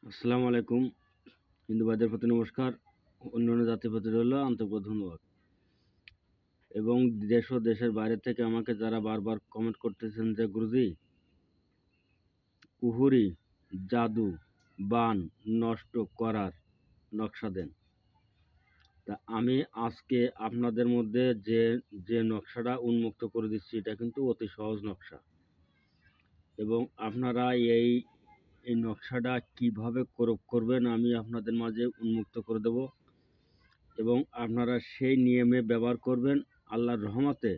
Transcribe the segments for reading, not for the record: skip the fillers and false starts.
আসসালামু আলাইকুম। হিন্দু ভাইদের প্রতি নমস্কার, অন্যান্য জাতির প্রতি রইল আন্তরিক ধন্যবাদ। এবং দেশ ও দেশের বাইরে থেকে আমাকে যারা বারবার কমেন্ট করতেছেন যে গুরুজি কুহুরি, জাদু, বান নষ্ট করার নকশা দেন। তা আমি আজকে আপনাদের মধ্যে যে নকশাটা উন্মুক্ত করে দিচ্ছি এটা কিন্তু অতি সহজ নকশা, এবং আপনারা এই নকশাটা কিভাবে করবেন আমি আপনাদের মাঝে উন্মুক্ত করে দেব, এবং আপনারা সেই নিয়মে ব্যবহার করবেন। আল্লাহর রহমতে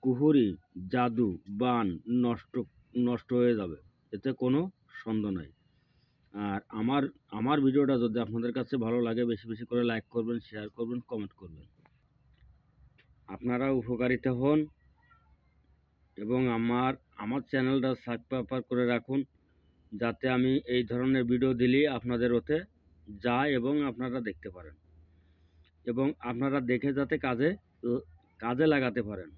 কুহুরি, জাদু, বান নষ্ট নষ্ট হয়ে যাবে, এতে কোনো সন্দেহ নাই। আর আমার ভিডিওটা যদি আপনাদের কাছে ভালো লাগে বেশি বেশি করে লাইক করবেন, শেয়ার করবেন, কমেন্ট করবেন। আপনারা উপকারিতা হন এবং আমার চ্যানেলটা সাবস্ক্রাইব করে রাখুন, যাতে আমি এই ধরনের ভিডিও দিলেই আপনাদের ওতে যায় এবং আপনারা দেখতে পারেন এবং আপনারা দেখে যাতে কাজে লাগাতে পারেন।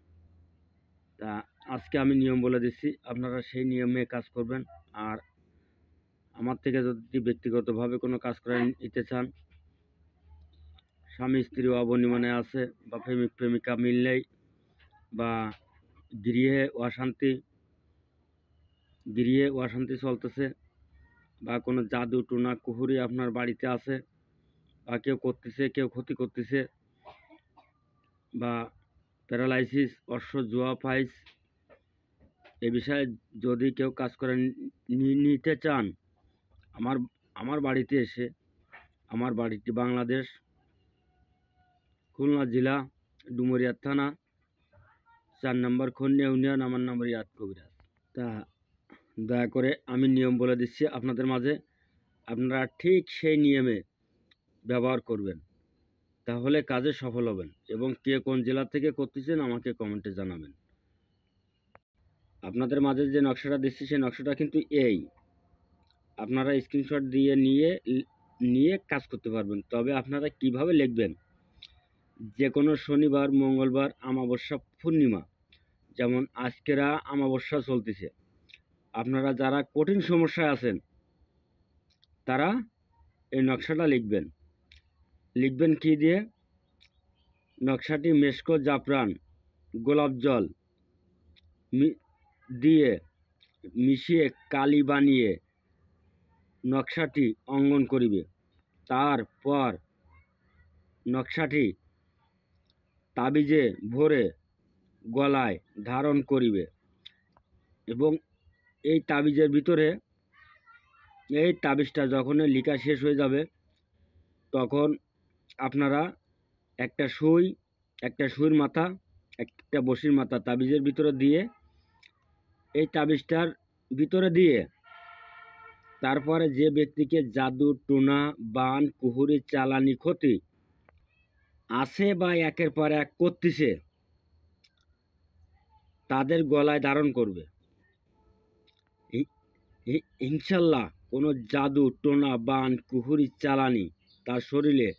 তা আজকে আমি নিয়ম বলে দিচ্ছি, আপনারা সেই নিয়মে কাজ করবেন। আর আমার থেকে যদি ব্যক্তিগতভাবে কোনো কাজ করে নিতে চান, স্বামী স্ত্রী অবনিমনে আছে বা প্রেমিক প্রেমিকা মিললেই, বা গৃহে অশান্তি চলতেছে, বা কোনো জাদু টুনা কুহুরি আপনার বাড়িতে আছে, বা কেউ করতেছে, কেউ ক্ষতি করতেছে, বা প্যারালাইসিস, অশ্ব জুয়া ফাইস, এ বিষয়ে যদি কেউ কাজ করে নিতে চান, আমার বাড়িতে এসে, আমার বাড়িটি বাংলাদেশ, খুলনা জেলা, ডুমুরিয়া থানা, 4 নম্বর খন্ডে ইউনিয়ন, আমার নাম রিয়াদ কবিরাজ। তা দয়া করে আমি নিয়ম বলে দিচ্ছি আপনাদের মাঝে, আপনারা ঠিক সেই নিয়মে ব্যবহার করবেন, তাহলে কাজে সফল হবেন। এবং কে কোন জেলা থেকে করতেছেন আমাকে কমেন্টে জানাবেন। আপনাদের মাঝে যে নকশাটা দিচ্ছি সেই নকশাটা কিন্তু আপনারা স্ক্রিনশট দিয়ে নিয়ে কাজ করতে পারবেন। তবে আপনারা কিভাবে লিখবেন, যে কোনো শনিবার, মঙ্গলবার, অমাবস্যা, পূর্ণিমা, যেমন আজকেরা অমাবস্যা চলতেছে, আপনারা যারা কঠিন সমস্যায় আছেন তারা এই নকশাটা লিখবেন কি দিয়ে? নকশাটি মেশকো জাফরান, গোলাপ জল দিয়ে মিশিয়ে কালি বানিয়ে নকশাটি অঙ্কন করিবে। তারপর নকশাটি তাবিজে ভরে গলায় ধারণ করিবে, এবং এই তাবিজের ভিতরে এই তাবিজটা যখন লেখা শেষ হয়ে যাবে তখন আপনারা একটা সুইর মাথা, একটা বসির মাথা তাবিজের ভিতরে দিয়ে, এই তাবিজটার ভিতরে দিয়ে তারপরে যে ব্যক্তিকে জাদু টোনা বান কুহুরি চালানি ক্ষতি আছে বা একের পর এক করতেছে তাদের গলায় ধারণ করবে। ইনশাল্লাহ কোনো জাদু টোনা বান কুহুরি চালানি তার শরীরে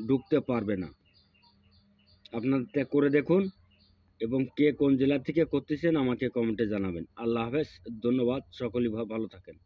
ঢুকতে পারবে না। আপনারা করে দেখুন, এবং কে কোন জেলা থেকে করতেছেন আমাকে কমেন্টে জানাবেন। আল্লাহ হাফেজ, ধন্যবাদ, সকলেই ভালো থাকেন।